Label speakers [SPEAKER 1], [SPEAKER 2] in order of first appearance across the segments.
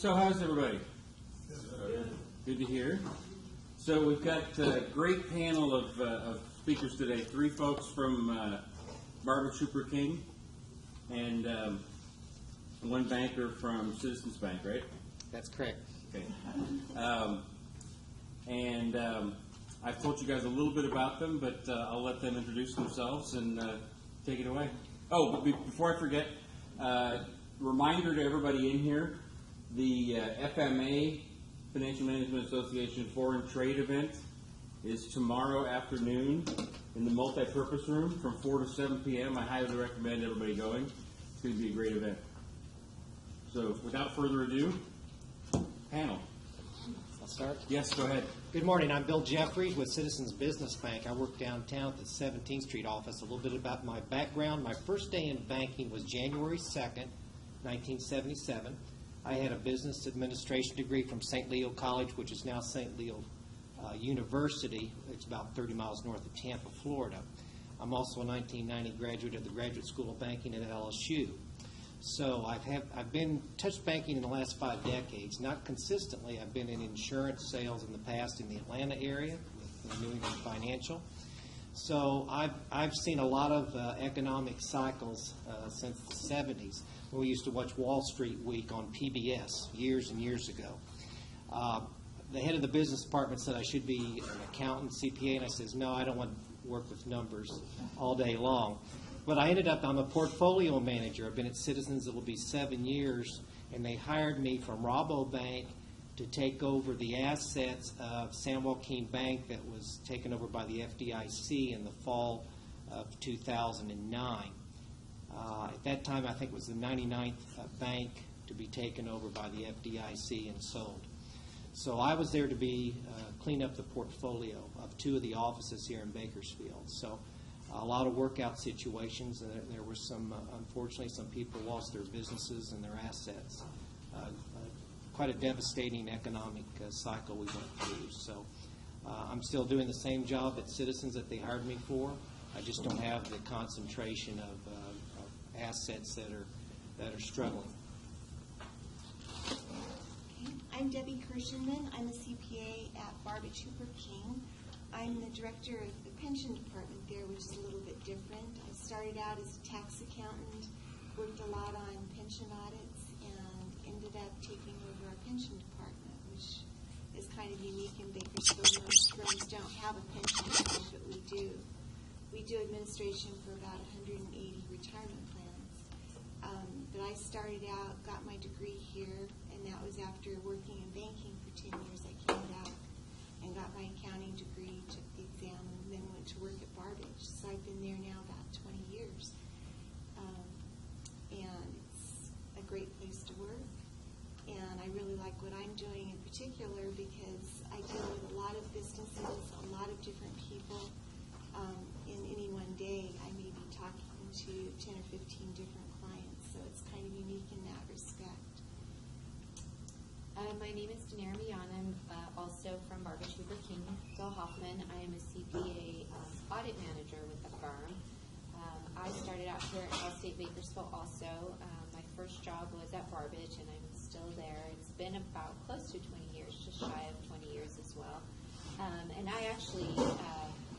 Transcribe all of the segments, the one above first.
[SPEAKER 1] So how's everybody? Good to hear. So we've got a great panel of speakers today. Three folks from Barbara Cooper King and one banker from Citizens Bank, right?
[SPEAKER 2] That's correct.
[SPEAKER 1] Okay. I've told you guys a little bit about them, but I'll let them introduce themselves and take it away. Oh, but before I forget, reminder to everybody in here, the FMA, Financial Management Association Foreign Trade event is tomorrow afternoon in the multi-purpose room from 4 to 7 p.m. I highly recommend everybody going. It's going to be a great event. So without further ado, panel.
[SPEAKER 2] I'll start.
[SPEAKER 1] Yes, go ahead.
[SPEAKER 2] Good morning. I'm Bill Jeffries with Citizens Business Bank. I work downtown at the 17th Street office. A little bit about my background. My first day in banking was January 2nd, 1977. I had a business administration degree from St. Leo College, which is now St. Leo University. It's about 30 miles north of Tampa, Florida. I'm also a 1990 graduate of the Graduate School of Banking at LSU. So I've been touched banking in the last 5 decades. Not consistently. I've been in insurance sales in the past in the Atlanta area with New England Financial. So I've seen a lot of economic cycles since the 70s. We used to watch Wall Street Week on PBS years and years ago. The head of the business department said I should be an accountant, CPA, and I says, no, I don't want to work with numbers all day long. But I ended up, I'm a portfolio manager. I've been at Citizens, it will be 7 years, and they hired me from Rabobank to take over the assets of San Joaquin Bank that was taken over by the FDIC in the fall of 2009. At that time, I think it was the 99th bank to be taken over by the FDIC and sold. So I was there to clean up the portfolio of 2 of the offices here in Bakersfield. So a lot of workout situations. There were some, unfortunately, some people lost their businesses and their assets. Quite a devastating economic cycle we went through. So I'm still doing the same job at Citizens that they hired me for. I just don't have the concentration of assets that are struggling.
[SPEAKER 3] Okay. I'm Debbie Kirshenman. I'm a CPA at Barbara Cooper King. I'm the director of the pension department there, which is a little bit different. I started out as a tax accountant, worked a lot on pension audits, and ended up taking over our pension department, which is kind of unique in Bakersfield. Most firms don't have a pension department, but we do. We do administration for about 180 retirement plans. But I started out, got my degree here, and that was after working in banking for 10 years. I came back and got my accounting degree, took the exam, and then went to work at Barbage. So I've been there now about 20 years. And it's a great place to work. And I really like what I'm doing in particular because I deal with a lot of businesses, a lot of different people. In any one day, I may be talking to 10 or 15 different clients. So it's kind of unique in that respect.
[SPEAKER 4] My name is Daenerys Mian. I'm also from Barbara Cooper King. Bill Hoffman. I am a CPA audit manager with the firm. I started out here at Allstate Bakersfield also. My first job was at Barbage, and I'm still there. It's been about close to 20 years, just shy of 20 years as well. And I actually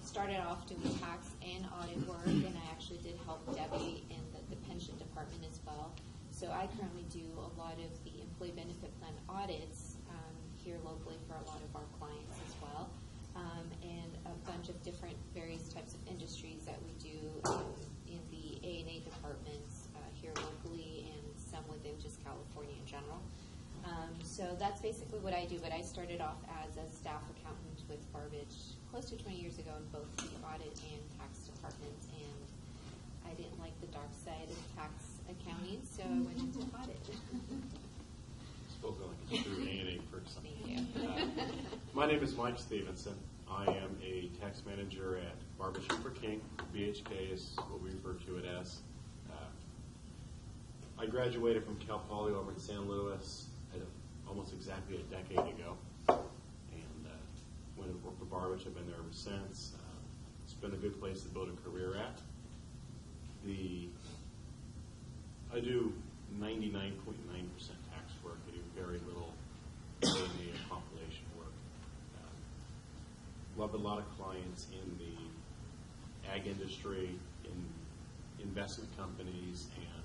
[SPEAKER 4] started off doing tax and audit work, and I actually did help Debbie in the pension department as well. So I currently do a lot of the employee benefit plan audits here locally for a lot of our clients as well, and a bunch of different various types of industries that we do in the A&A departments here locally and some within just California in general. So that's basically what I do, but I started off as a staff accountant with Barbage close to 20 years ago in both the audit and tax departments, and I didn't like the dark side of tax accounting, so I went into audit.
[SPEAKER 5] Spoken like a true A&A person.
[SPEAKER 4] Thank you.
[SPEAKER 5] My name is Mike Stevenson. I am a tax manager at Barbara Cooper King. BHK is what we refer to it as. I graduated from Cal Poly over in San Luis almost exactly a decade ago, and went and worked for Barbara. I've been there ever since. It's been a good place to build a career at. I do 99.9% tax work. I do very little We'll have a lot of clients in the ag industry, in investment companies, and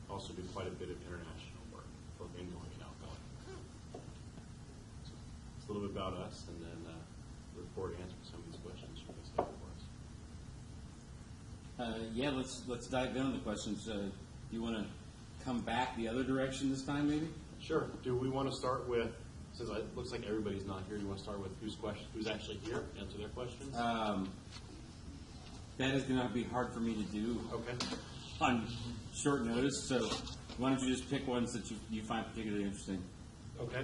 [SPEAKER 5] also do quite a bit of international work, both ingoing and outgoing. So it's a little bit about us, and then look forward to answering some of these questions you guys have for us.
[SPEAKER 1] Yeah, let's dive in on the questions. Do you want to come back the other direction this time, maybe?
[SPEAKER 5] Sure. Do we want to start with, since it looks like everybody's not here, do you want to start with who's actually here, answer their questions?
[SPEAKER 1] That is going to be hard for me to do
[SPEAKER 5] Okay.
[SPEAKER 1] on short notice, so why don't you just pick ones that you find particularly interesting?
[SPEAKER 5] Okay.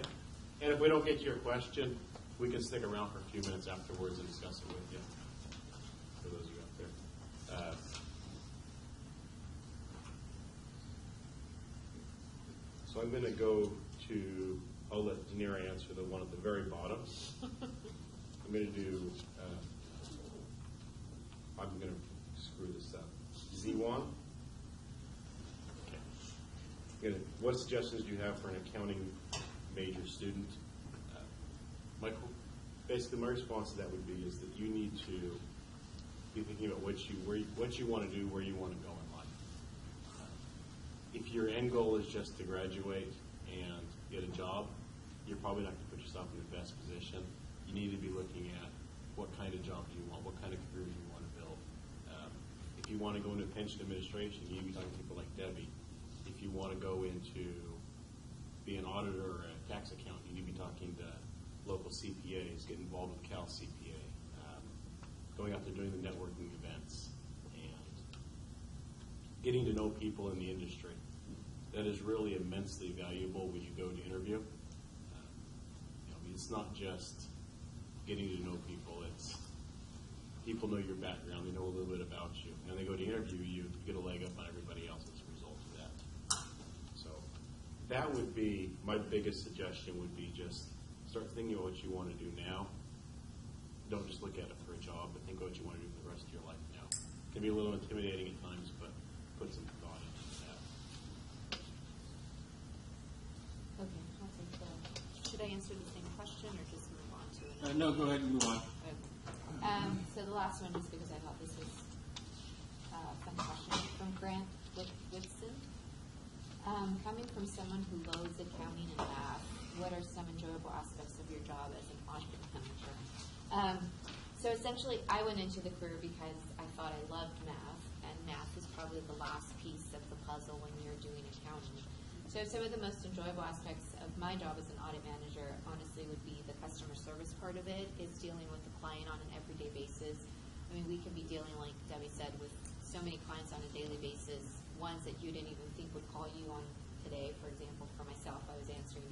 [SPEAKER 5] And if we don't get to your question, we can stick around for a few minutes afterwards and discuss it with you, for those of you out there. So I'm going to go to, I'll let Danira answer the one at the very bottom. I'm going to do, I'm going to screw this up. Z1. Okay. What suggestions do you have for an accounting major student? Michael, basically my response to that would be is that you need to be thinking about what you want to do, where you want to go in life. If your end goal is just to graduate and get a job, you're probably not going to put yourself in the best position. You need to be looking at what kind of job you want, what kind of career you want to build. If you want to go into pension administration, you need to be talking to people like Debbie. If you want to go into be an auditor or a tax accountant, you need to be talking to local CPAs, get involved with Cal CPA, going out there doing the networking events, and getting to know people in the industry. That is really immensely valuable when you go to interview. It's not just getting to know people, it's people know your background, they know a little bit about you, and they go to interview you, you get a leg up on everybody else as a result of that. So that would be, my biggest suggestion would be just start thinking about what you want to do now. Don't just look at it for a job, but think about what you want to do for the rest of your life now. It can be a little intimidating at times, but put some thought into that.
[SPEAKER 4] Okay, I'll take that. Should I answer the same question or just move on to it?
[SPEAKER 1] No, go ahead and move on.
[SPEAKER 4] Okay. So the last one, just because I thought this was a fun question from Grant Whitson. Coming from someone who loathes accounting and math, what are some enjoyable aspects of your job as an audit manager? So essentially, I went into the career because I thought I loved math, and math is probably the last piece of the puzzle when you're doing accounting. So some of the most enjoyable aspects of my job as an audit manager, honestly, would be the customer service part of it, is dealing with the client on an everyday basis. I mean, we could be dealing, like Debbie said, with so many clients on a daily basis, ones that you didn't even think would call you on today. For example, for myself, I was answering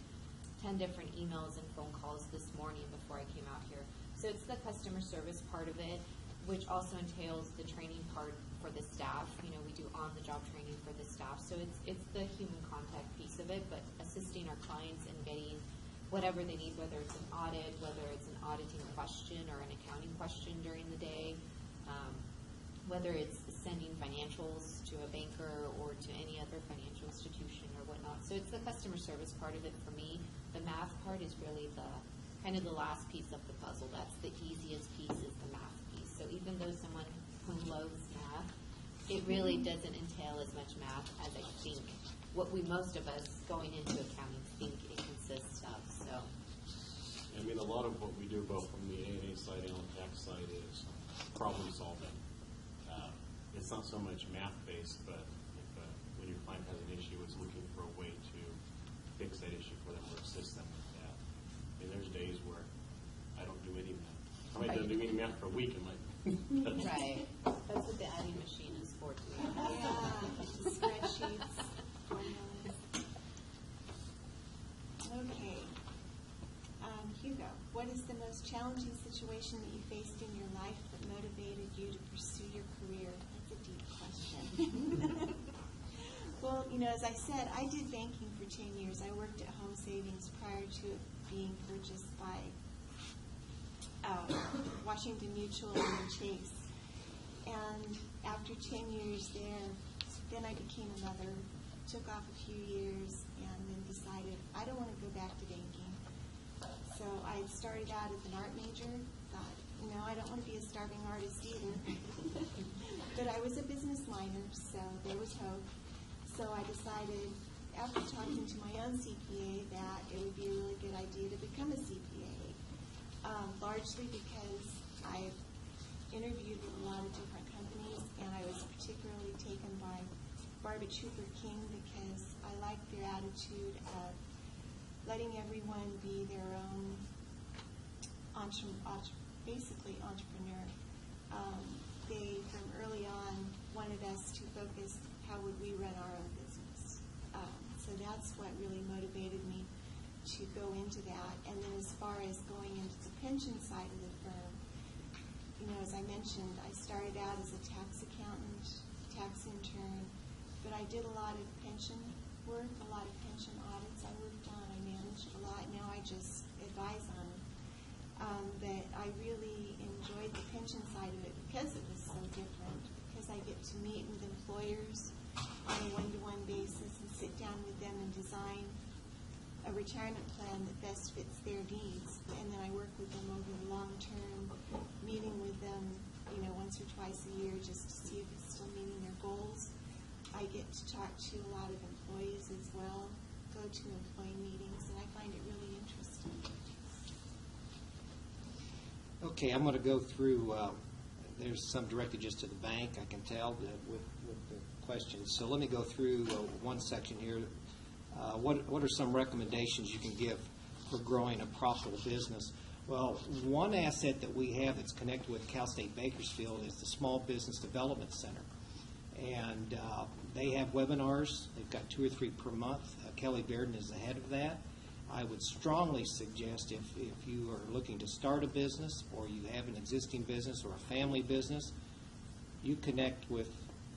[SPEAKER 4] 10 different emails and phone calls this morning before I came out here. So it's the customer service part of it, which also entails the training part for the staff. You know, we do on-the-job training for the staff. So it's the human contact piece of it, but assisting our clients in getting whatever they need, whether it's an audit, whether it's an auditing question or an accounting question during the day, whether it's sending financials to a banker or to any other financial institution or whatnot. So it's the customer service part of it for me. The math part is really the kind of the last piece of the puzzle. That's the easiest piece, is the math piece. So even though someone who loves math, it really doesn't entail as much math as I think what most of us going into accounting think it consists of. So,
[SPEAKER 5] I mean, a lot of what we do both from the A&A side and on the tax side is problem solving. It's not so much math-based, but if, when your client has an issue, it's looking for a way to fix that issue for them or assist them with that. I mean, there's days where I don't do any math. I might not do any math for a week in my
[SPEAKER 4] right. That's what the adding machine is for, too.
[SPEAKER 3] Yeah, spreadsheets, formulas. Okay. Hugo, what is the most challenging situation that you faced in your life that motivated you to pursue your career? That's a deep question. Well, you know, as I said, I did banking for 10 years. I worked at Home Savings prior to it being purchased by Washington Mutual and Chase. And after 10 years there, then I became a mother, took off a few years, and then decided I don't want to go back to banking. So I started out as an art major, thought You know, I don't want to be a starving artist either. But I was a business minor, so there was hope. So I decided, after talking to my own CPA, that it would be a really good idea to become a CPA. Largely because I've interviewed with a lot of different companies, and I was particularly taken by Barbich Hooper King because I like their attitude of letting everyone be their own basically entrepreneur. They, from early on, wanted us to focus how would we run our own business. So that's what really motivated me to go into that. And then as far as going into the pension side of the firm, you know, as I mentioned, I started out as a tax accountant, tax intern, but I did a lot of pension work, a lot of pension audits I worked on. I managed a lot. Now I just advise on them. But I really enjoyed the pension side of it because it was so different, because I get to meet with employers on a one-to-one basis and sit down with them and design a retirement plan that best fits their needs. And then I work with them over the long term, meeting with them, you know, once or twice a year just to see if it's still meeting their goals. I get to talk to a lot of employees as well, go to employee meetings, and I find it really interesting.
[SPEAKER 2] Okay, I'm going to go through, there's some directed just to the bank, I can tell, with the questions. So let me go through one section here. What are some recommendations you can give for growing a profitable business? Well, one asset that we have that's connected with Cal State Bakersfield is the Small Business Development Center. And they have webinars. They've got 2 or 3 per month. Kelly Bearden is the head of that. I would strongly suggest if you are looking to start a business or you have an existing business or a family business, you connect with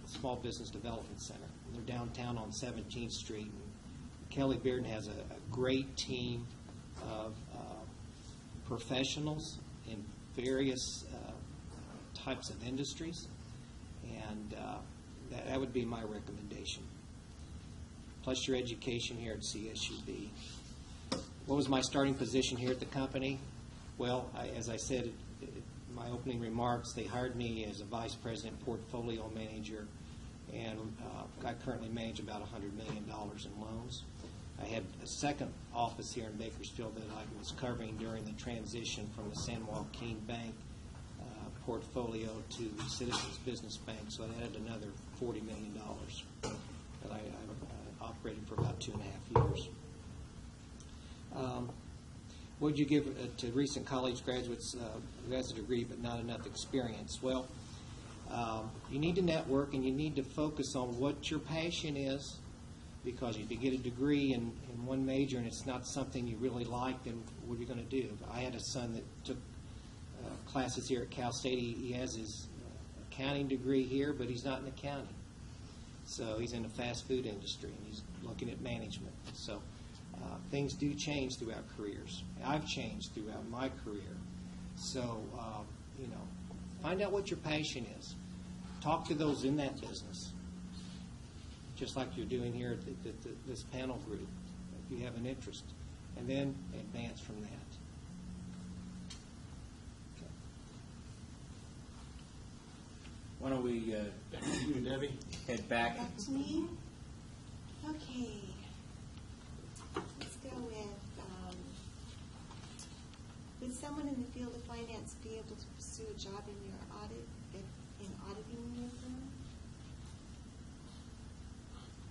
[SPEAKER 2] the Small Business Development Center. They're downtown on 17th Street. And Kelly Bearden has a great team of professionals in various types of industries, and that would be my recommendation. Plus your education here at CSUB. What was my starting position here at the company? Well, as I said in my opening remarks, they hired me as a vice president portfolio manager, and I currently manage about $100 million in loans. I had a second office here in Bakersfield that I was covering during the transition from the San Joaquin Bank portfolio to Citizens Business Bank, so I added another $40 million that I operated for about 2.5 years. What would you give to recent college graduates who has a degree but not enough experience? Well, you need to network and you need to focus on what your passion is, because if you get a degree in one major and it's not something you really like, then what are you going to do? I had a son that took classes here at Cal State. He has his accounting degree here, but he's not in accounting. So he's in the fast food industry, and he's looking at management. So things do change throughout careers. I've changed throughout my career. So, find out what your passion is. Talk to those in that business, just like you're doing here at this panel group, if you have an interest, and then advance from that. Okay.
[SPEAKER 1] Why don't we
[SPEAKER 5] You and Debbie?
[SPEAKER 1] head back?
[SPEAKER 3] Back to me? Okay. Let's go with someone in the field of finance be able to pursue a job in your in auditing your firm?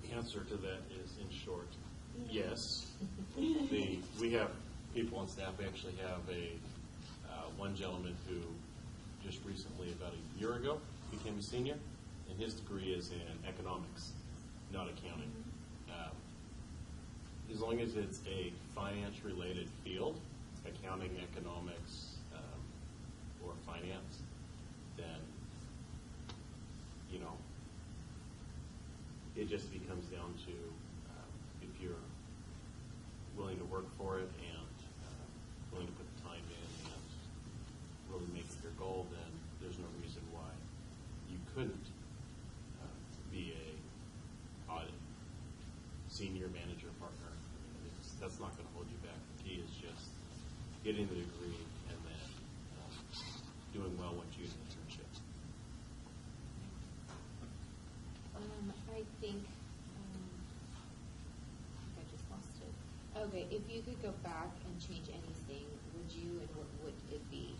[SPEAKER 5] The answer to that is, in short, yes. We have people on staff. We actually have one gentleman who just recently, about a year ago, became a senior, and his degree is in economics, not accounting. As long as it's a finance-related field, accounting, economics, or finance, then, it just becomes down to if you're willing to work for it and willing to put the time in and really make it your goal, then there's no reason why you couldn't be a audit senior manager partner. That's not going to hold you back. The key is just getting the degree and then
[SPEAKER 4] Okay, if you could go back and change anything, would you, and what would it be?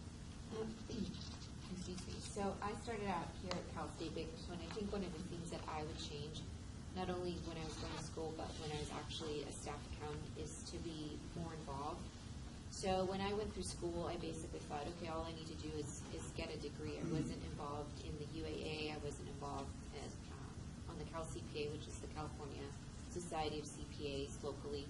[SPEAKER 4] Excuse me. So I started out here at Cal State Bakersfield, and I think one of the things that I would change, not only when I was going to school, but when I was actually a staff accountant, is to be more involved. So when I went through school, I basically thought, okay, all I need to do is get a degree. I wasn't involved in the UAA. I wasn't involved on the Cal CPA, which is the California Society of CPAs locally.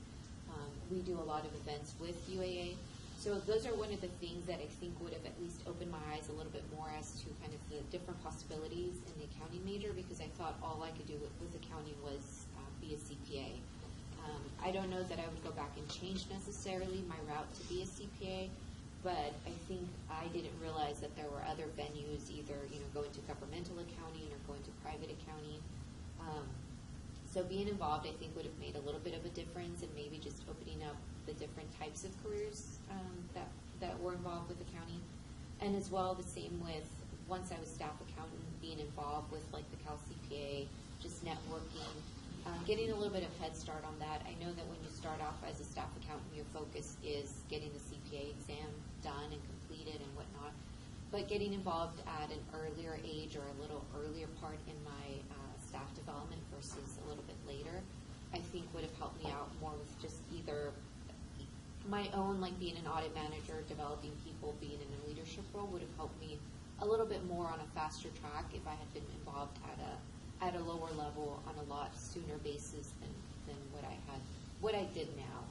[SPEAKER 4] We do a lot of events with UAA. So those are one of the things that I think would have at least opened my eyes a little bit more as to kind of the different possibilities in the accounting major, because I thought all I could do with accounting was be a CPA. I don't know that I would go back and change necessarily my route to be a CPA, but I think I didn't realize that there were other venues, either going to governmental accounting or going to private accounting. So being involved, I think, would have made a little bit of a difference, and maybe just opening up the different types of careers that were involved with accounting. And as well, the same with, once I was staff accountant, being involved with like the Cal CPA, just networking, getting a little bit of head start on that. I know that when you start off as a staff accountant, your focus is getting the CPA exam done and completed and whatnot. But getting involved at an earlier age or a little earlier part in my staff development versus a little bit later, I think would have helped me out more with just either my own, like being an audit manager, developing people, being in a leadership role would have helped me a little bit more on a faster track if I had been involved at a lower level on a lot sooner basis than what I did now.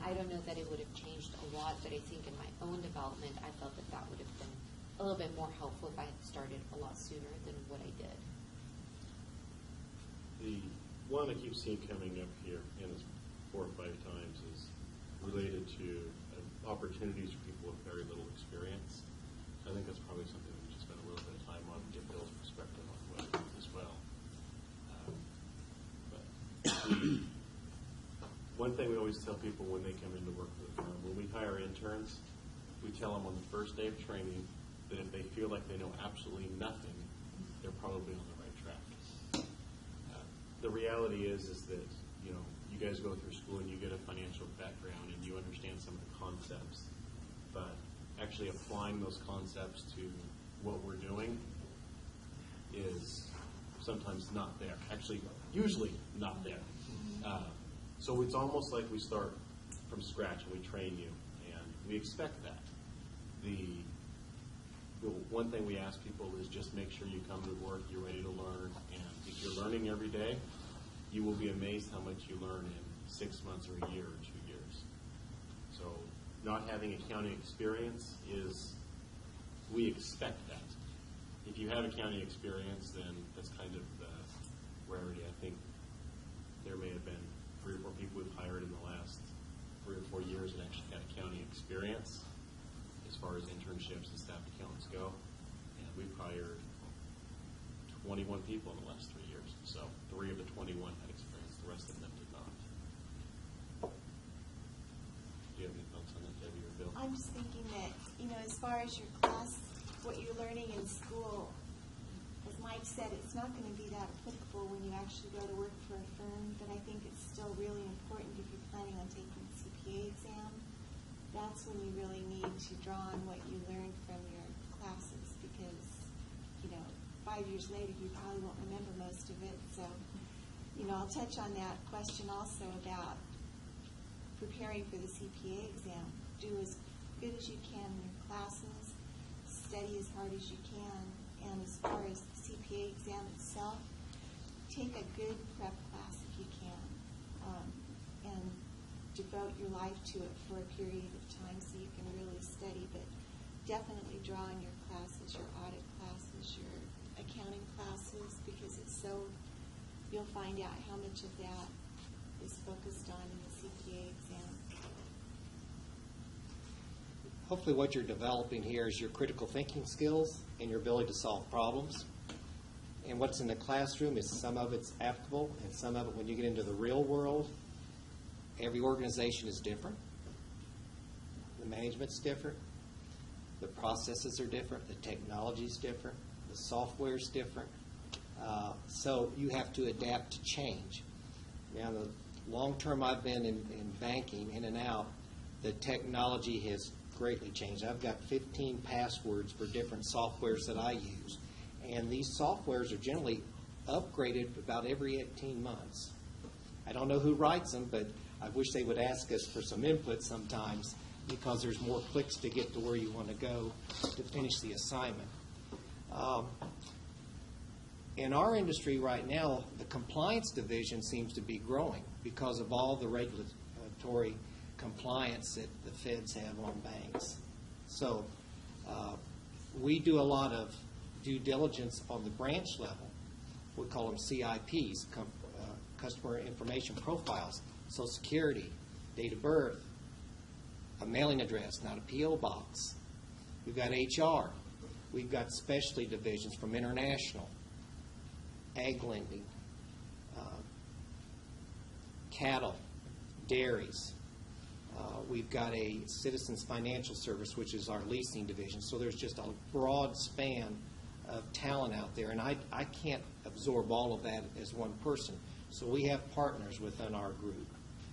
[SPEAKER 4] I don't know that it would have changed a lot, but I think in my own development, I felt that would have been a little bit more helpful if I had started a lot sooner than what I did.
[SPEAKER 5] The one I keep seeing coming up here, and it's 4 or 5 times, is related to opportunities for people with very little experience. I think that's probably something we should spend a little bit of time on, get Bill's perspective on what it is as well. One thing we always tell people when they come into work for the firm, when we hire interns, we tell them on the first day of training that if they feel like they know absolutely nothing, they're probably on the right track. The reality is that you guys go through school and you get a financial background and you understand some of the concepts, but actually applying those concepts to what we're doing is sometimes not there. Actually, usually not there. So it's almost like we start from scratch and we train you, and we expect that. One thing we ask people is just make sure you come to work, you're ready to learn, and if you're learning every day, you will be amazed how much you learn in 6 months or a year or 2 years. So not having accounting experience we expect that. If you have accounting experience, then that's kind of the rarity. I think there may have been 3 or 4 people we've hired in the last 3 or 4 years that actually had accounting experience as far as internships and staff accountants go. And we've hired 21 people in the last 3 years. So 3 of the 21 had experience. The rest of them did not. Do you have any thoughts on that, Debbie or Bill?
[SPEAKER 3] I'm just thinking that, as far as your class, what you're learning in school, as Mike said, it's not going to be that applicable when you actually go to work for a firm, but I think it's still really important if you're planning on taking the CPA exam. That's when you really need to draw on what you learned from your classes, because 5 years later you probably won't remember most of it. So I'll touch on that question also about preparing for the CPA exam. Do as good as you can in your classes, study as hard as you can, and as far as the CPA exam itself, take a good prep class if you can, and devote your life to it for a period of time so you can really study. But definitely draw on your classes, your audit classes, your accounting classes, because you'll find out how much of that is focused on in the CPA exam.
[SPEAKER 2] Hopefully what you're developing here is your critical thinking skills and your ability to solve problems. And what's in the classroom is some of it's applicable, and some of it, when you get into the real world, every organization is different. The management's different. The processes are different. The technology's different. The software's different. So you have to adapt to change. Now, long-term I've been in banking, in and out, the technology has greatly changed. I've got 15 passwords for different softwares that I use, and these softwares are generally upgraded about every 18 months. I don't know who writes them, but I wish they would ask us for some input sometimes, because there's more clicks to get to where you want to go to finish the assignment. In our industry right now, the compliance division seems to be growing because of all the regulatory compliance that the feds have on banks. So we do a lot of due diligence on the branch level. We call them CIPs, customer information profiles, Social Security, date of birth, a mailing address, not a P.O. box. We've got HR. We've got specialty divisions from international, ag lending, cattle, dairies. We've got a Citizens Financial Service, which is our leasing division. So there's just a broad span of talent out there, and I can't absorb all of that as one person. So we have partners within our group.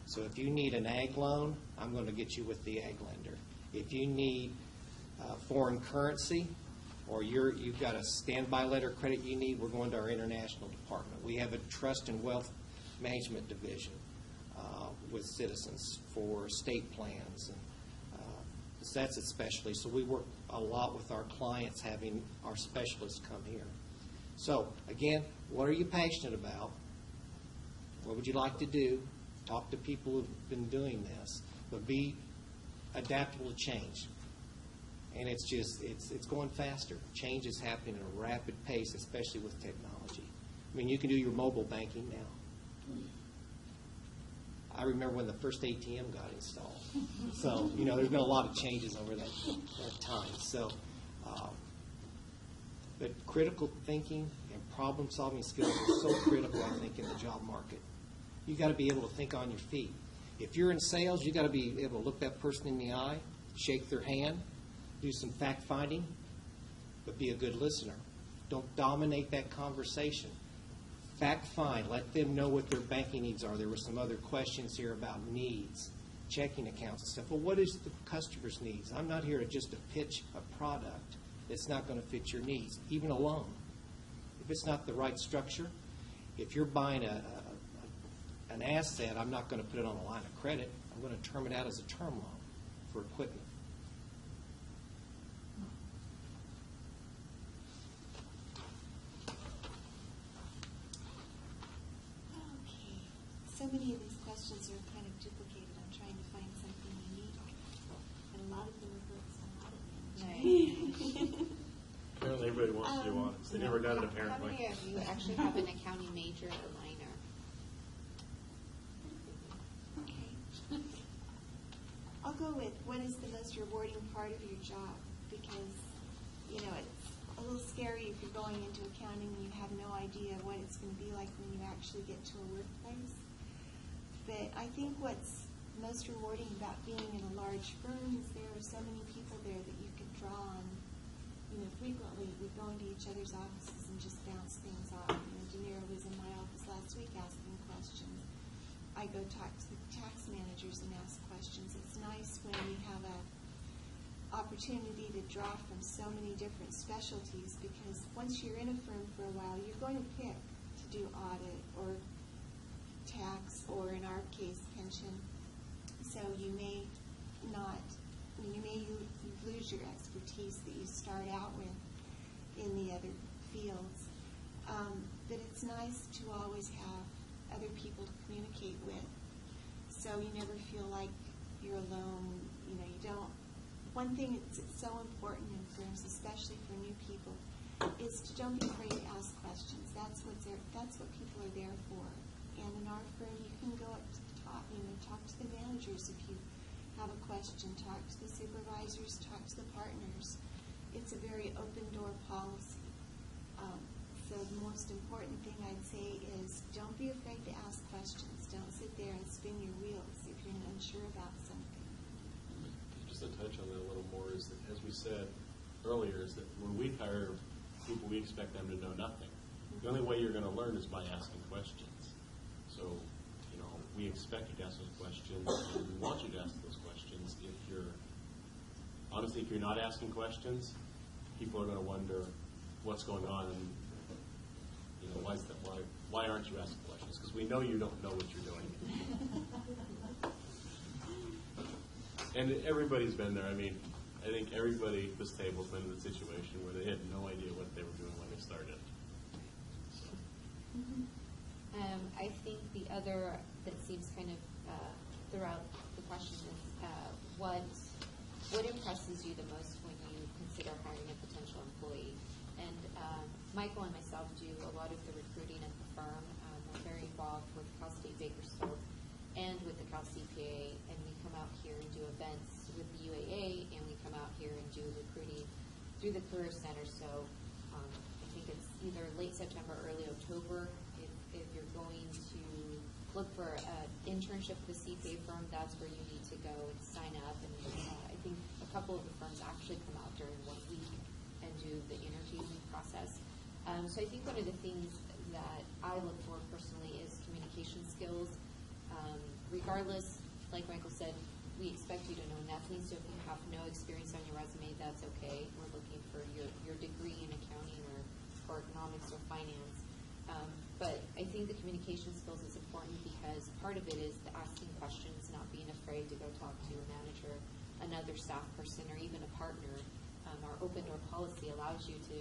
[SPEAKER 2] So if you need an ag loan, I'm going to get you with the ag lender. If you need foreign currency, or you've got a standby letter of credit you need, we're going to our international department. We have a trust and wealth management division with Citizens for estate plans. And so that's a specialty. So we work a lot with our clients, having our specialists come here. So again, what are you passionate about? What would you like to do? Talk to people who've been doing this, but be adaptable to change. And it's going faster. Change is happening at a rapid pace, especially with technology. I mean, you can do your mobile banking now. I remember when the first ATM got installed. So, there's been a lot of changes over that time. So, but critical thinking and problem-solving skills are so critical, I think, in the job market. You've got to be able to think on your feet. If you're in sales, you've got to be able to look that person in the eye, shake their hand, do some fact-finding, but be a good listener. Don't dominate that conversation. Fact-find. Let them know what their banking needs are. There were some other questions here about needs, checking accounts and stuff. Well, what is the customer's needs? I'm not here to pitch a product that's not going to fit your needs, even a loan. If it's not the right structure, if you're buying an asset, I'm not going to put it on a line of credit. I'm going to term it out as a term loan for equipment.
[SPEAKER 3] Okay. So many of these questions are kind of duplicated. I'm trying to find something unique. And a lot of them are focused on audit management.
[SPEAKER 5] Apparently everybody wants to do audits. They never got it
[SPEAKER 4] How
[SPEAKER 5] apparently.
[SPEAKER 4] many of you actually have an accounting major or minor?
[SPEAKER 3] Okay. I'll go with what is the most rewarding part of your job, because, it's a little scary if you're going into accounting and you have no idea what it's going to be like when you actually get to a workplace. But I think what's most rewarding about being in a large firm is there are so many people there that you can draw on. Frequently we go into each other's offices and just bounce things off. Deniro was in my office last week asking questions. I go talk to the tax managers and ask questions. It's nice when we have a opportunity to draw from so many different specialties, because once you're in a firm for a while, you're going to pick to do audit or tax, or in our case, pension. So you may lose your expertise that you start out with in the other fields. But it's nice to always have other people to communicate with, so you never feel like you're alone. You don't. One thing that's so important in firms, especially for new people, is to don't be afraid to ask questions. That's what people are there for. And in our firm, you can go up to the top, talk to the managers if you have a question, talk to the supervisors, talk to the partners. It's a very open door policy. So the most important thing I'd say is don't be afraid to ask questions. Don't sit there and spin your wheels if you're unsure about something.
[SPEAKER 5] Just to touch on that a little more is that, as we said earlier, is that when we hire people, we expect them to know nothing. The only way you're going to learn is by asking questions. So, we expect you to ask those questions, and we want you to ask those questions. Honestly, if you're not asking questions, people are going to wonder what's going on, and why is that? Why aren't you asking questions? Because we know you don't know what you're doing. And everybody's been there. I mean, I think everybody at this table has been in a situation where they had no idea what they were doing when they started.
[SPEAKER 4] I think the other that seems kind of throughout the question is what impresses you the most when you consider hiring a potential employee? And Michael and myself do a lot of the recruiting at the firm. We're very involved with Cal State Bakersfield and with the Cal CPA, and we come out here and do events with the UAA, and we come out here and do recruiting through the Career Center. So I think it's either late September, early October. If you're going to look for an internship with a CPA firm, that's where you need to go and sign up. And I think a couple of the firms actually come out during 1 week and do the interviewing process. So I think one of the things that I look for personally is communication skills. Regardless, like Michael said, we expect you to know nothing, so if you have no experience on your resume, that's okay. We're looking for your degree in accounting or economics or finance. But I think the communication skills is important because part of it is the asking questions, not being afraid to go talk to a manager, another staff person, or even a partner. Our open door policy allows you to,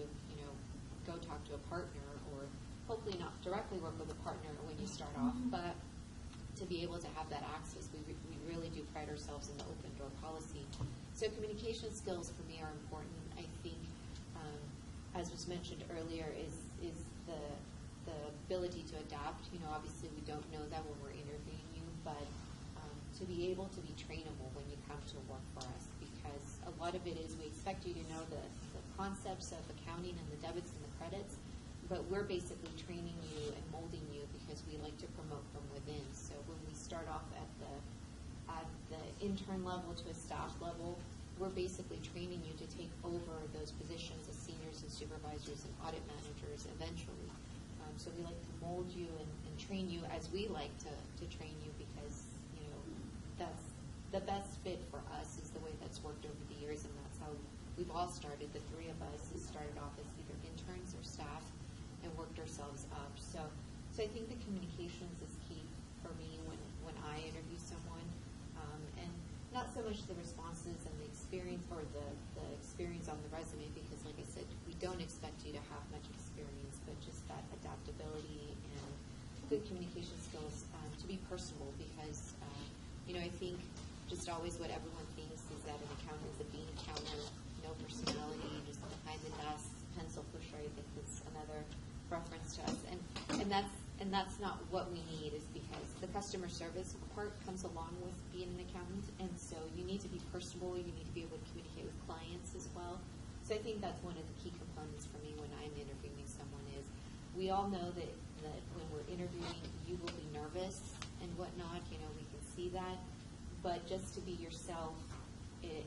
[SPEAKER 4] go talk to a partner, or hopefully not directly work with a partner when you start off, but to be able to have that access, we really do pride ourselves in the open door policy. So communication skills for me are important. I think, as was mentioned earlier, is the ability to adapt. Obviously we don't know that when we're interviewing you, but to be able to be trainable when you come to work for us, because a lot of it is we expect you to know the concepts of accounting and the debits and the credits, but we're basically training you and molding you because we like to promote from within. So when we start off at the intern level to a staff level, we're basically training you to take over those positions as seniors and supervisors and audit managers eventually. So we like to mold you and train you as we like to train you, because that's the best fit for us is the way that's worked over the years, and that's how we've all started. The three of us who started off as either interns or staff and worked ourselves up. So I think the communications is key for me when I interview someone, and not so much the responses and the experience or the experience on the resume, because like I said, we don't expect you to have much experience, but just that adaptability and good communication skills, to be personable, because I think just always what everyone thinks is that an accountant is a bean counter, no personality, just behind the desk, pencil pusher. I think is another reference to us, and that's not what we need, is because the customer service part comes along with being an accountant, and so you need to be personable, you need to be able to communicate with clients as well. So I think that's one of the key components for me when I'm interviewing someone is we all know that when we're interviewing, you will be nervous and whatnot, we can see that, but just to be yourself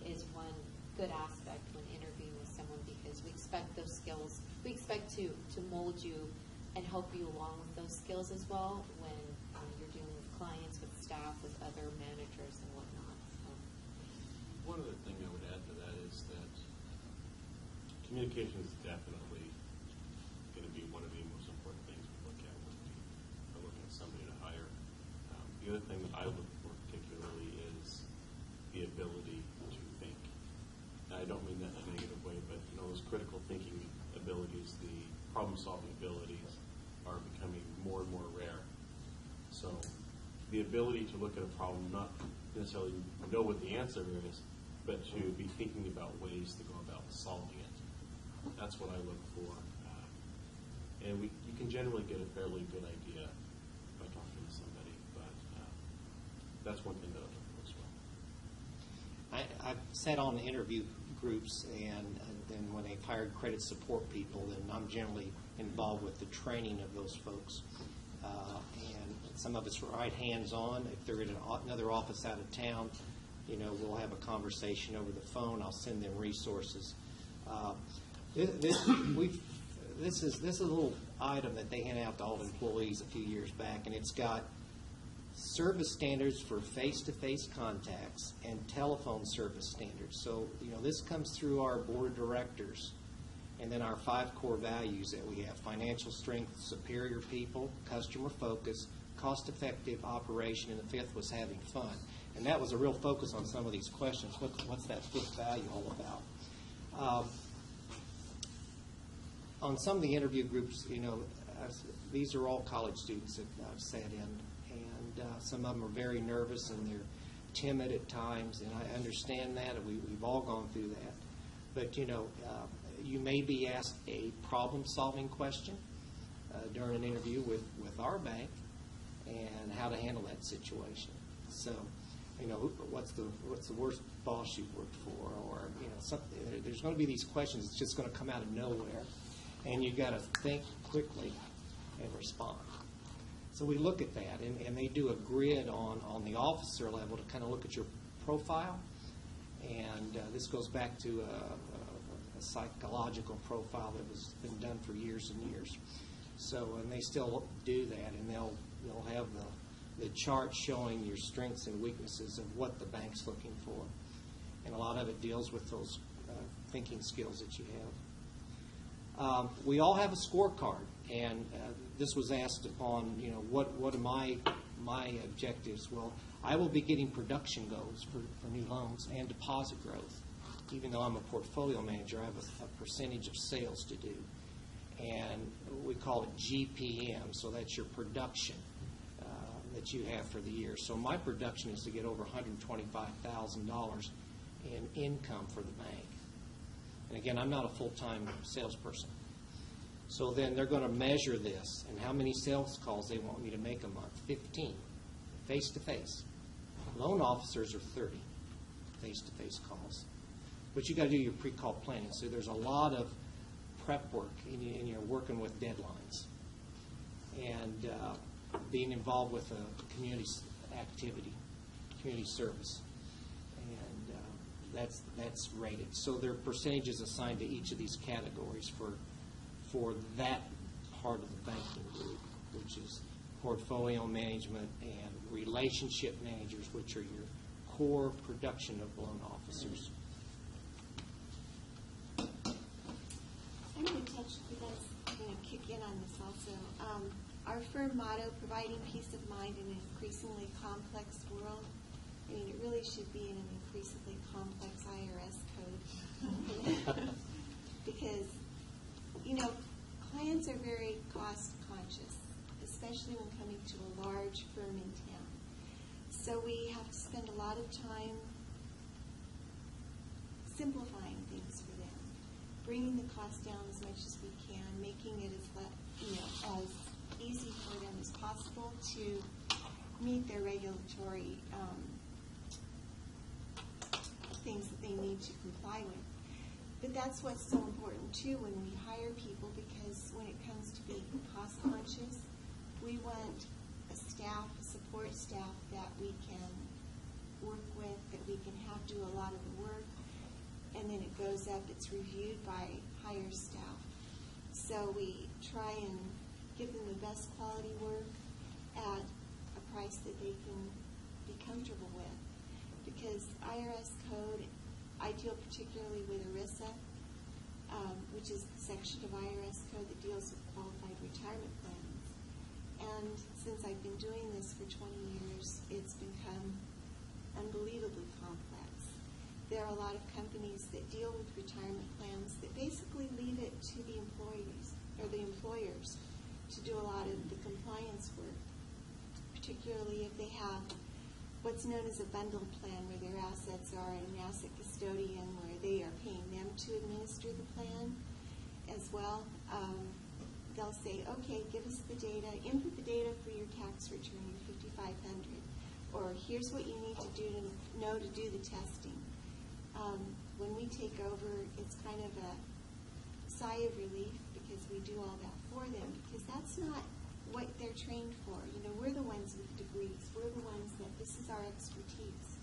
[SPEAKER 4] is one good aspect when interviewing with someone, because we expect those skills, we expect to mold you and help you along with those skills as well when you're dealing with clients, with staff, with other managers and whatnot. So.
[SPEAKER 5] One other thing I would add to that is that communication is definitely going to be one of the most important things we look at when we are looking at somebody to hire. The other thing that I look for particularly is the ability to think. Now, I don't mean that in a negative way, but those critical thinking abilities, the problem-solving abilities, are becoming more and more rare. So the ability to look at a problem, not necessarily know what the answer is, but to be thinking about ways to go about solving it. That's what I look for. And you can generally get a fairly good idea by talking to somebody, but that's one thing that I look for as well.
[SPEAKER 2] I've sat on interview groups, and then when they've hired credit support people, then I'm generally involved with the training of those folks. And some of it's right hands-on. If they're in another office out of town, we'll have a conversation over the phone. I'll send them resources. This is a little item that they handed out to all employees a few years back, and it's got service standards for face-to-face contacts, and telephone service standards. So, this comes through our board of directors, and then our 5 core values that we have: financial strength, superior people, customer focus, cost-effective operation, and the 5th was having fun. And that was a real focus on some of these questions. What's that 5th value all about? On some of the interview groups, these are all college students that I've sat in, and some of them are very nervous and they're timid at times, and I understand that, and we've all gone through that. But, you may be asked a problem-solving question during an interview with our bank and how to handle that situation. So, what's the worst boss you've worked for, or there's going to be these questions. It's just going to come out of nowhere, and you've got to think quickly and respond. So we look at that, and they do a grid on the officer level to kind of look at your profile, and this goes back to a psychological profile that has been done for years and years. So, and they still do that, and they'll have the chart showing your strengths and weaknesses of what the bank's looking for. And a lot of it deals with those thinking skills that you have. We all have a scorecard, and this was asked upon, what are my objectives? Well, I will be getting production goals for new loans and deposit growth. Even though I'm a portfolio manager, I have a percentage of sales to do. And we call it GPM, so that's your production that you have for the year. So my production is to get over $125,000 in income for the bank. And again, I'm not a full-time salesperson. So then they're going to measure this and how many sales calls they want me to make a month. 15, face-to-face. Loan officers are 30 face-to-face calls. But you got to do your pre-call planning. So there's a lot of prep work, and you're working with deadlines. And being involved with a community activity, community service. And that's rated. So there are percentages assigned to each of these categories for that part of the banking group, which is portfolio management and relationship managers, which are your core production of loan officers.
[SPEAKER 3] I'm going to touch, you guys are going to kick in on this also. Our firm motto, providing peace of mind in an increasingly complex world. I mean, it really should be in an increasingly complex IRS code. Because, clients are very cost conscious, especially when coming to a large firm in town. So we have to spend a lot of time simplifying things for them, bringing the cost down as much as we can, making it as easy for them as possible to meet their regulatory things that they need to comply with. But that's what's so important, too, when we hire people, because when it comes to being cost conscious, we want a support staff that we can work with, that we can have do a lot of the work, and then it goes up, it's reviewed by higher staff. So we try and give them the best quality work at a price that they can be comfortable with. Because IRS code, I deal particularly with ERISA, which is the section of IRS code that deals with qualified retirement plans. And since I've been doing this for 20 years, it's become unbelievably complex. There are a lot of companies that deal with retirement plans that basically leave it to the employees or the employers to do a lot of the compliance work, particularly if they have what's known as a bundled plan, where their assets are an asset custodian, where they are paying them to administer the plan as well. They'll say, okay, give us the data, input the data for your tax return, your 5500, or here's what you need to do to know to do the testing. When we take over, it's kind of a sigh of relief because we do all that for them, because that's not what they're trained for. We're the ones with degrees. We're the ones that this is our expertise.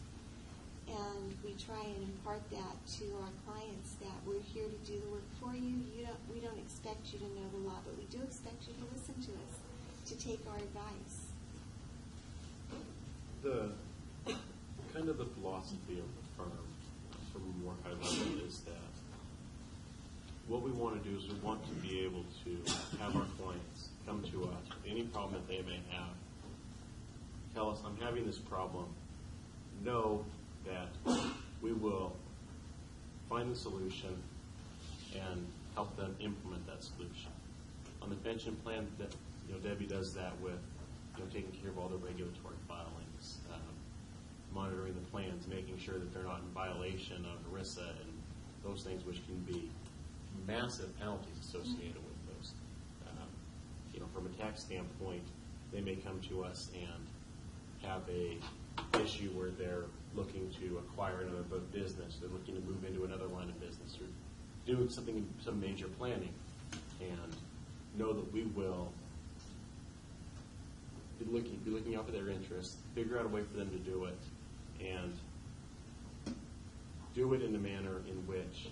[SPEAKER 3] And we try and impart that to our clients, that we're here to do the work for you. We don't expect you to know the law, but we do expect you to listen to us, to take our advice.
[SPEAKER 5] The kind of the philosophy of the firm, from a more high level, is that what we want to do is we want to be able to have our clients come to us with any problem that they may have. Tell us, I'm having this problem. Know that we will find the solution and help them implement that solution. On the pension plan, that Debbie does that with taking care of all the regulatory filings, monitoring the plans, making sure that they're not in violation of ERISA and those things, which can be massive penalties associated with those. From a tax standpoint, they may come to us and have a issue where they're looking to acquire another book of business, they're looking to move into another line of business, or doing some major planning, and know that we will be looking out for their interests, figure out a way for them to do it, and do it in a manner in which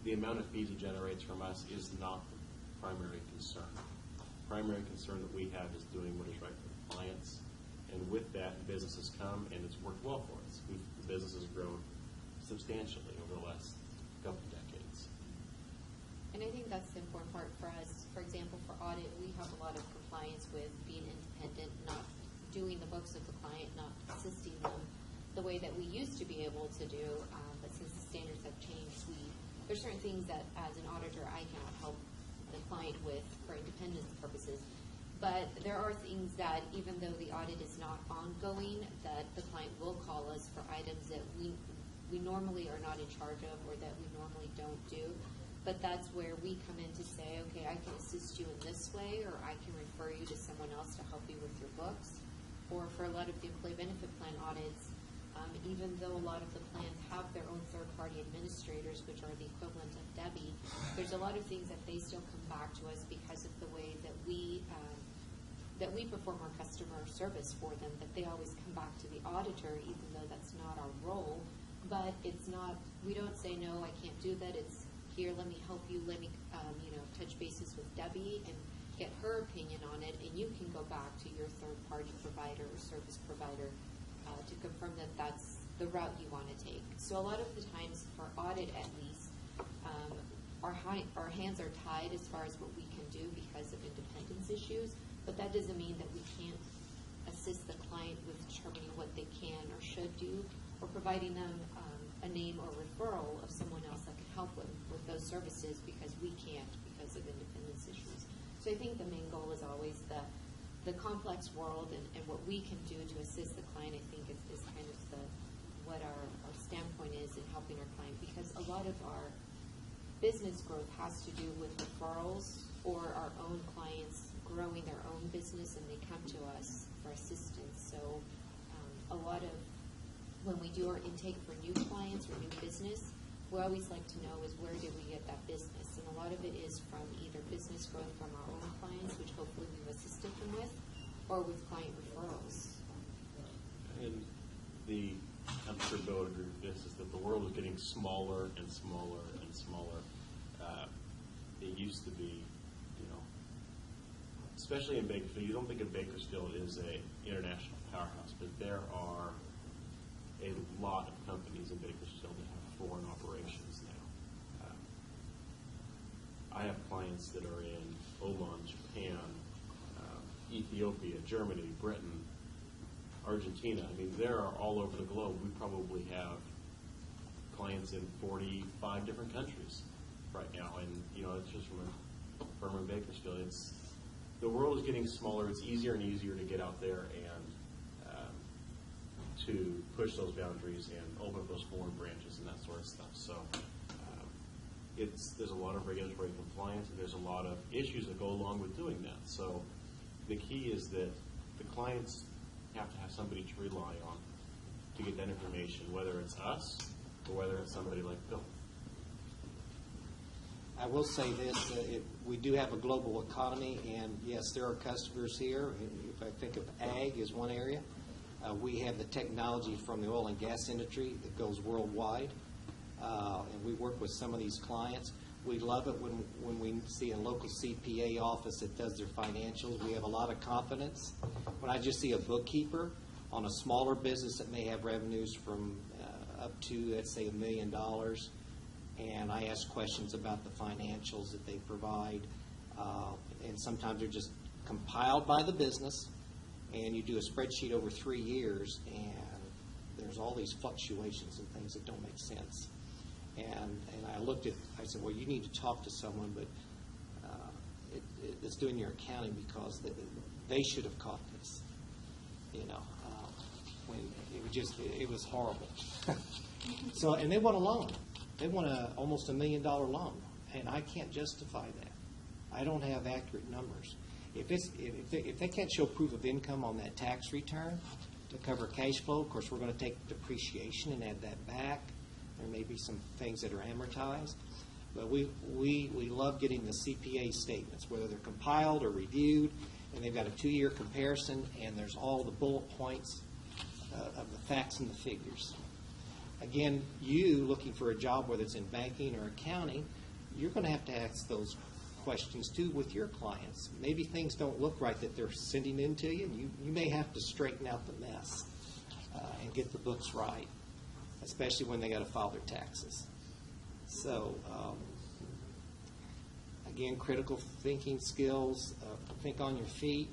[SPEAKER 5] the amount of fees it generates from us is not the primary concern. The primary concern that we have is doing what is right for the clients, and with that, businesses come, and it's worked well for us. The business has grown substantially over the last couple of decades.
[SPEAKER 4] And I think that's the important part for us. For example, for audit, we have a lot of compliance with being independent, not doing the books of the client, not assisting them the way that we used to be able to do. But since the standards have changed, there's certain things that as an auditor I cannot help the client with for independence purposes. But there are things that, even though the audit is not ongoing, that the client will call us for items that we normally are not in charge of or that we normally don't do. But that's where we come in to say, okay, I can assist you in this way, or I can refer you to someone else to help you with your books. Or for a lot of the employee benefit plan audits, even though a lot of the plans have their own third-party administrators, which are the equivalent of Debbie, there's a lot of things that they still come back to us because of the way that we perform our customer service for them, that they always come back to the auditor, even though that's not our role. But it's not, we don't say, no, I can't do that. It's, here, let me help you, let me touch bases with Debbie and get her opinion on it, and you can go back to your third-party provider or service provider to confirm that that's the route you want to take. So a lot of the times, for audit at least, our hands are tied as far as what we can do because of independence issues, but that doesn't mean that we can't assist the client with determining what they can or should do, or providing them a name or referral of someone else that can help with those services because we can't because of independence issues. So I think the main goal is always the complex world and what we can do to assist the client. I think is kind of what our standpoint is in helping our client, because a lot of our business growth has to do with referrals or our own clients growing their own business and they come to us for assistance. So a lot of when we do our intake for new clients or new business, we always like to know is where did we get that business? And a lot of it is from either business growth from our own clients, which hopefully we've assisted them with, or with client referrals.
[SPEAKER 5] And I'm sure Bill would agree with this, is that the world is getting smaller and smaller and smaller. It used to be, especially in Bakersfield, you don't think of Bakersfield as a international powerhouse, but there are a lot of companies in Bakersfield that have foreign operations now. I have clients that are in Oman, Japan, Ethiopia, Germany, Britain, Argentina. I mean, they're all over the globe. We probably have clients in 45 different countries right now, and it's just from a firm in Bakersfield. The world is getting smaller. It's easier and easier to get out there and to push those boundaries and open up those foreign branches and that sort of stuff. So there's a lot of regulatory compliance, and there's a lot of issues that go along with doing that. So the key is that the clients have to have somebody to rely on to get that information, whether it's us or whether it's somebody like Bill.
[SPEAKER 2] I will say this, we do have a global economy, and yes, there are customers here. If I think of ag as one area, we have the technology from the oil and gas industry that goes worldwide, and we work with some of these clients. We love it when we see a local CPA office that does their financials. We have a lot of confidence. When I just see a bookkeeper On a smaller business that may have revenues from up to, let's say, $1 million, and I ask questions about the financials that they provide, and sometimes they're just compiled by the business, and you do a spreadsheet over 3 years, and there's all these fluctuations and things that don't make sense. And I said, well, you need to talk to someone, but that's doing your accounting, because they should have caught this. When it was horrible. So, and they want a loan. They want almost $1 million loan, and I can't justify that. I don't have accurate numbers. If they can't show proof of income on that tax return to cover cash flow, of course, we're going to take depreciation and add that back. There may be some things that are amortized. But we love getting the CPA statements, whether they're compiled or reviewed, and they've got a 2-year comparison, and there's all the bullet points of the facts and the figures. Again, you looking for a job, whether it's in banking or accounting, you're going to have to ask those questions too with your clients. Maybe things don't look right that they're sending in to you, and you may have to straighten out the mess and get the books right, especially when they got to file their taxes. So, again, critical thinking skills, think on your feet,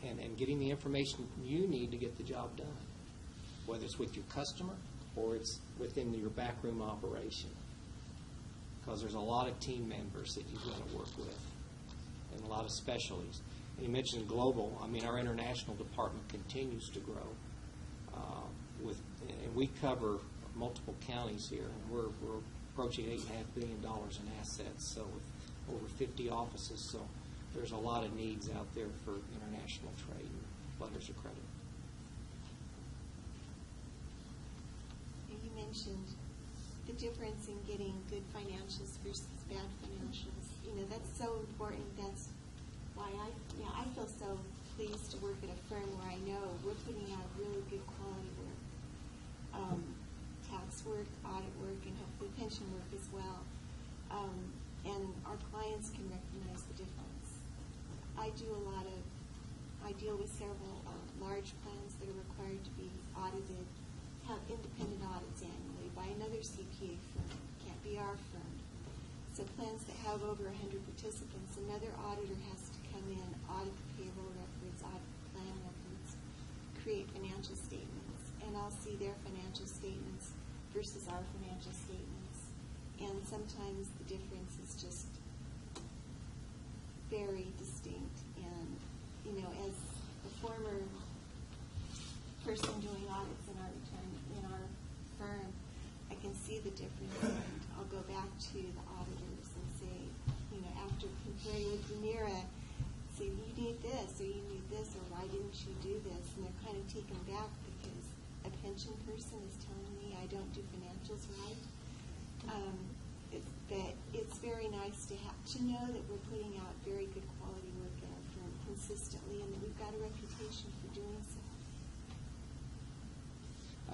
[SPEAKER 2] and getting the information you need to get the job done, whether it's with your customer or it's within your backroom operation, because there's a lot of team members that you're going to work with and a lot of specialties. And you mentioned global. I mean, our international department continues to grow. And we cover multiple counties here, and we're approaching $8.5 billion in assets, so with over 50 offices. So there's a lot of needs out there for international trade and letters of credit.
[SPEAKER 3] You mentioned the difference in getting good financials versus bad financials. That's so important. That's why I feel so pleased to work at a firm where I know we're putting out really good quality work. Tax work, audit work, and hopefully pension work as well. And our clients can recognize the difference. I deal with several large plans that are required to be audited, have independent audits annually by another CPA firm. Can't be our firm. So plans that have over 100 participants, another auditor has to come in, audit the payroll records, audit the plan records, create financial statements, and I'll see their financial statements versus our financial statements. And sometimes the difference is just very distinct. And, as a former person doing audits in our firm, I can see the difference. And I'll go back to the auditors and say, after comparing with Danira, say, you need this, or you need this, or why didn't you do this? And they're kind of taken back because a pension person is telling me I don't do financials right. It's very nice to know that we're putting out very good quality work in our firm consistently, and that we've got a reputation for doing so.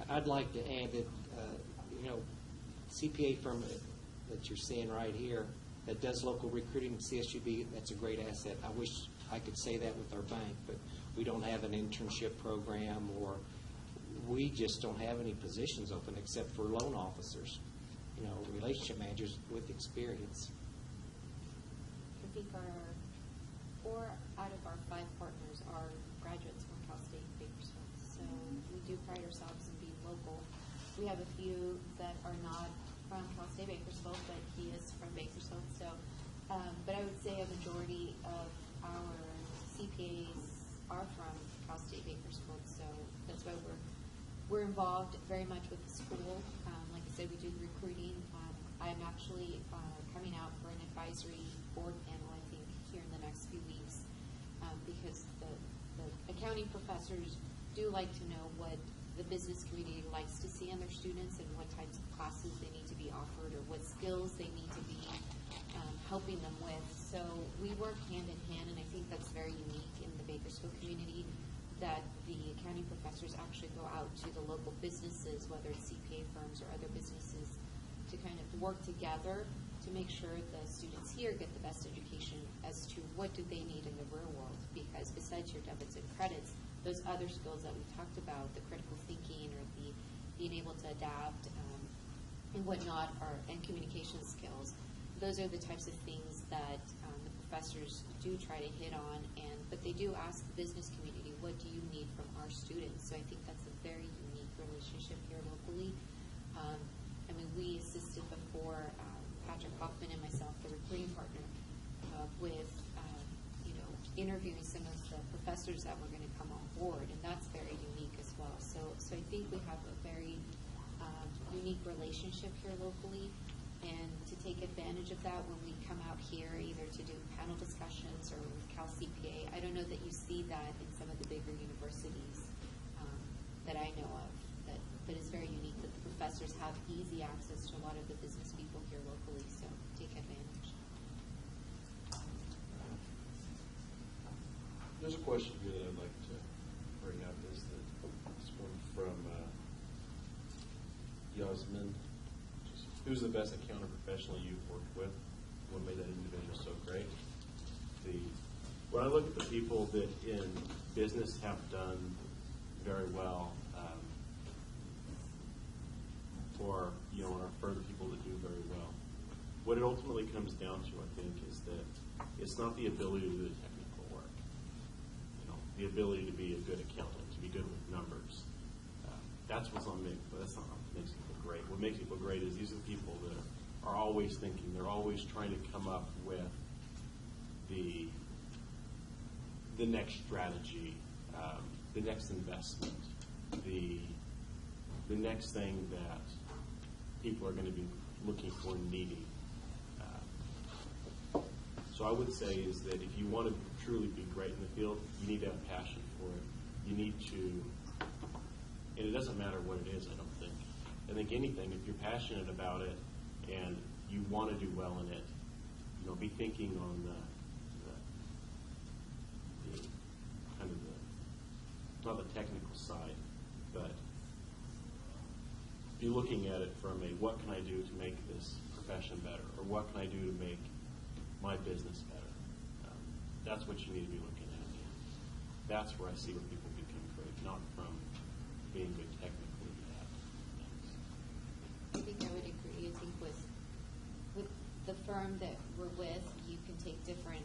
[SPEAKER 2] I'd like to add that, CPA firm that you're seeing right here that does local recruiting, CSUB, that's a great asset. I wish I could say that with our bank, but we don't have an internship program, or we just don't have any positions open except for loan officers, relationship managers with experience.
[SPEAKER 4] I think 4 out of our 5 partners are graduates from Cal State Bakersfield, so we do pride ourselves in being local. We have a few that are not from Cal State Bakersfield, but he is from Bakersfield. So, but I would say a majority of our CPAs are from Cal State Bakersfield. So that's why we're involved very much with the school. Like I said, we do the recruiting. I'm actually coming out for an advisory board panel, I think, here in the next few weeks, because the accounting professors do like to know what the business community likes to see in their students and what types of classes they need to be offered or what skills they need to be helping them with. So we work hand in hand, and I think that's very unique in the Bakersfield community, that the accounting professors actually go out to the local businesses, whether it's CPA firms or other businesses, to kind of work together to make sure the students here get the best education as to what do they need in the real world, because besides your debits and credits, those other skills that we talked about, the critical thinking or the being able to adapt and whatnot, and communication skills. Those are the types of things that the professors do try to hit on, but they do ask the business community, what do you need from our students? So I think that's a very unique relationship here locally. I mean, we assisted before, Patrick Hoffman and myself, the recruiting partner, with interviewing some of the professors that were going to come on board, and that's very unique as well. So I think we have a very unique relationship here locally, and to take advantage of that when we come out here, either to do panel discussions or with Cal CPA. I don't know that you see that in some of the bigger universities that I know of, that is very unique, that the professors have easy access to a lot of the business people here locally, so take advantage.
[SPEAKER 5] There's a question here that I'd like to bring up. Is that this one from Yasmin? Who's the best accountant professional you've worked with? What made that individual so great? When I look at the people that in business have done very well, or are further people that do very well, what it ultimately comes down to, I think, is that it's not the ability to do the technical work. The ability to be a good accountant, to be good with numbers. That's what's on me, but that's not what makes people great. What makes people great is these are the people that are always thinking. They're always trying to come up with the next strategy, the next investment, the next thing that people are going to be looking for and needing. So I would say is that if you want to truly be great in the field, you need to have passion for it. You need to, and it doesn't matter what it is, I don't think. I think anything, if you're passionate about it and you want to do well in it, be thinking on the kind of not the technical side, but be looking at it from what can I do to make this profession better, or what can I do to make my business better. That's what you need to be looking at. That's where I see where people become great, not from being good technically at things.
[SPEAKER 4] I think I would agree. I think with the firm that we're with, you can take different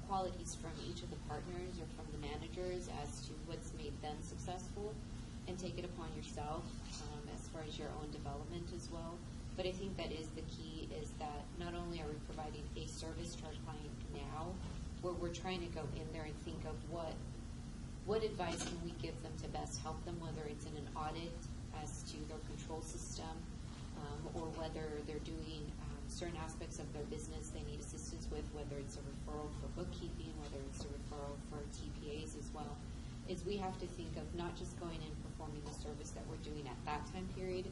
[SPEAKER 4] qualities from each of the partners or from the managers as to what's made them successful, and take it upon yourself as far as your own development as well. But I think that is the key, is that not only are we providing a service to our client now, where we're trying to go in there and think of what advice can we give them to best help them, whether it's in an audit as to their control system, or whether they're doing certain aspects of their business they need assistance with, whether it's a referral for bookkeeping, whether it's a referral for TPAs as well, is we have to think of not just going in and performing the service that we're doing at that time period,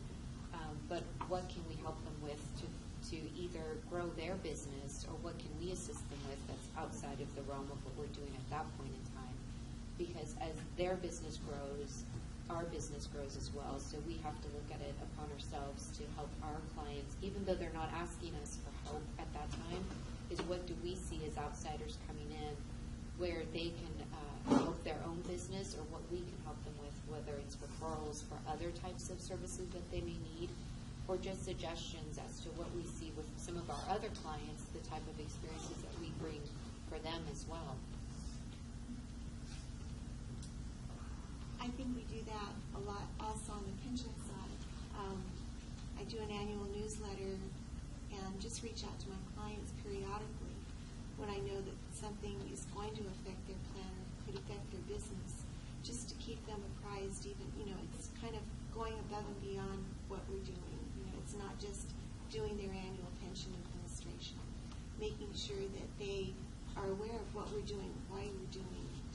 [SPEAKER 4] but what can we help them with to either grow their business, or what can we assist them with that's outside of the realm of what we're doing at that point in time. Because as their business grows, our business grows as well. So we have to look at it upon ourselves to help our clients, even though they're not asking us for help at that time, is what do we see as outsiders coming in where they can help their own business, or what we can help them with, whether it's referrals for other types of services that they may need, or just suggestions as to what we see with some of our other clients, the type of experiences that we bring for them as well.
[SPEAKER 3] I think we do that a lot also on the pension side. I do an annual newsletter and just reach out to my clients periodically when I know that something is going to affect their plan or could affect their business, just to keep them apprised. Even, it's kind of going above and beyond what we're doing. It's not just doing their annual pension administration, making sure that they are aware of what we're doing, why we're doing it.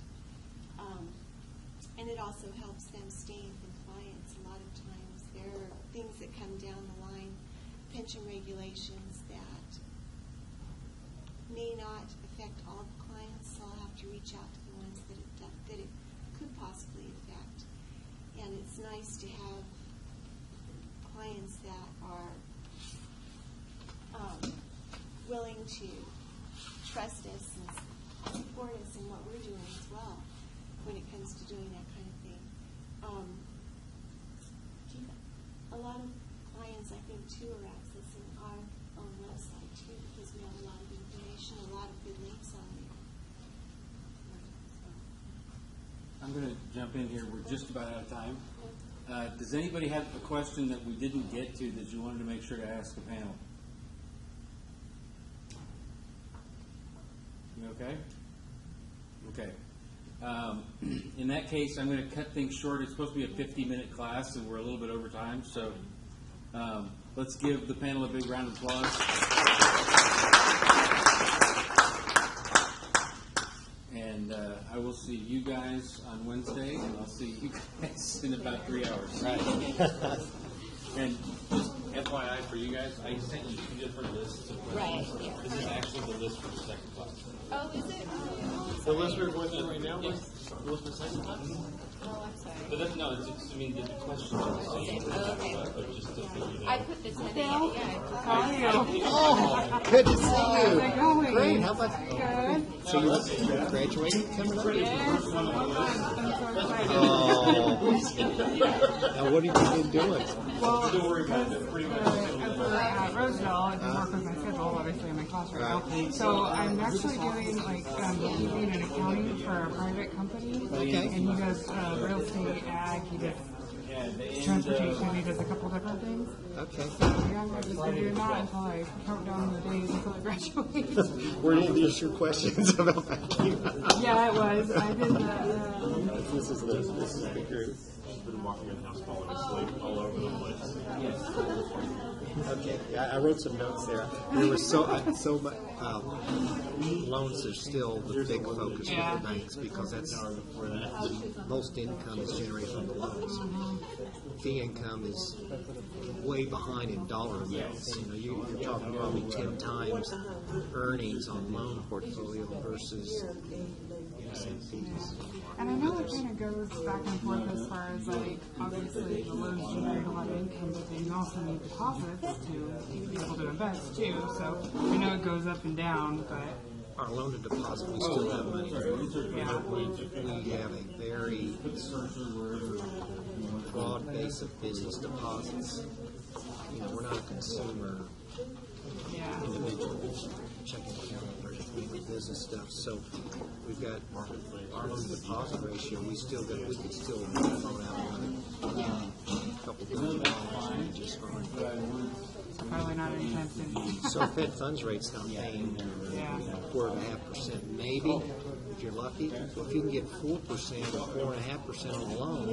[SPEAKER 3] And it also helps them stay in compliance. A lot of times there are things that come down the line, pension regulations that may not affect all the clients, so I'll have to reach out to the ones that it could possibly affect. And it's nice to have clients that are willing to trust us and support us in what we're doing as well. when it comes to doing that kind of thing. A lot of clients, I think, too, are accessing our own website, too, because we have a lot of information, a lot of good links on there.
[SPEAKER 1] I'm going to jump in here. We're just about out of time. Does anybody have a question that we didn't get to that you wanted to make sure to ask the panel? You okay? Okay. In that case, I'm going to cut things short. It's supposed to be a 50-minute class, and we're a little bit over time. So let's give the panel a big round of applause. And I will see you guys on Wednesday, and I'll see you guys in about 3 hours.
[SPEAKER 2] Right.
[SPEAKER 1] And
[SPEAKER 6] Just FYI for you guys, I sent you two different lists of questions.
[SPEAKER 4] Right, yeah.
[SPEAKER 6] This is actually the list for the second class.
[SPEAKER 4] Oh, is it?
[SPEAKER 6] The list we're going through right now was the list for the second class?
[SPEAKER 4] Oh, I'm sorry.
[SPEAKER 6] But that's, no, it's, I mean, the questions are the same.
[SPEAKER 4] Okay.
[SPEAKER 6] But just to figure it
[SPEAKER 4] I
[SPEAKER 6] out.
[SPEAKER 4] put the 10 yeah.
[SPEAKER 7] How are you?
[SPEAKER 2] Oh, good to see you.
[SPEAKER 7] How's it going?
[SPEAKER 2] Great. How about
[SPEAKER 7] Good.
[SPEAKER 2] so you're graduating coming up?
[SPEAKER 7] Yes. I'm so excited.
[SPEAKER 2] Oh. Now what have you been doing?
[SPEAKER 7] Well, at Roseville, I can work with my schedule. Obviously, I'm in class right now. So I'm actually doing like bookkeeping and accounting for a private company.
[SPEAKER 2] Okay.
[SPEAKER 7] And he does real estate, ag. He does transportation. He does a couple different things.
[SPEAKER 2] Okay.
[SPEAKER 7] So yeah, I've just been doing that until I count down the days until I graduate.
[SPEAKER 2] Were any of these your questions about banking?
[SPEAKER 7] Yeah, it was. I did the.
[SPEAKER 2] This is the group.
[SPEAKER 5] She's been walking around the house falling asleep all over the place.
[SPEAKER 2] Okay, yeah, I wrote some notes there. There was so much. Loans are still the big focus for the banks because that's most income is generated from the loans. Fee income is way behind in dollar amounts. You know, you're talking probably 10 times earnings on loan portfolio versus fees.
[SPEAKER 7] And I know it kind of goes back and forth as far as like obviously the loans generate a lot of income, but then you also need deposits to be able to invest too. So I know it goes up and down, but
[SPEAKER 2] Our loan to deposit, we still have money.
[SPEAKER 7] yeah.
[SPEAKER 2] We have a very broad base of business deposits. You know, we're not a consumer
[SPEAKER 7] Yeah.
[SPEAKER 2] individual checking account or business stuff. So we've got our loan to deposit ratio. We could still loan out another couple $1 billion just fine.
[SPEAKER 7] Probably not anytime soon.
[SPEAKER 2] So Fed funds rate's not paying
[SPEAKER 7] Yeah.
[SPEAKER 2] 4.5%, maybe if you're lucky. So if you can get 4% or 4.5% on a loan,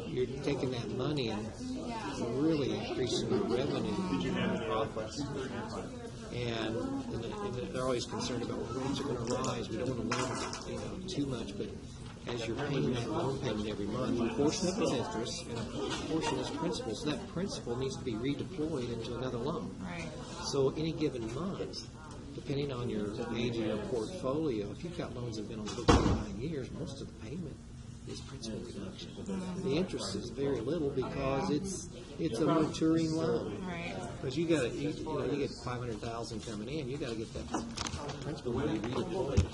[SPEAKER 2] you're taking that money and really increasing your revenue and profits. And they're always concerned about rates are going to rise. We don't want to loan too much, but as you're paying that loan payment every month, a portion of it is interest and a portion is principal. So that principal needs to be redeployed into another loan.
[SPEAKER 7] Right.
[SPEAKER 2] So any given month, depending on your age of your portfolio, if you've got loans that have been on the book for 9 years, most of the payment is principal reduction. The interest is very little because it's a maturing loan.
[SPEAKER 7] Right.
[SPEAKER 2] Because you get $500,000 coming in, you got to get that principal money redeployed.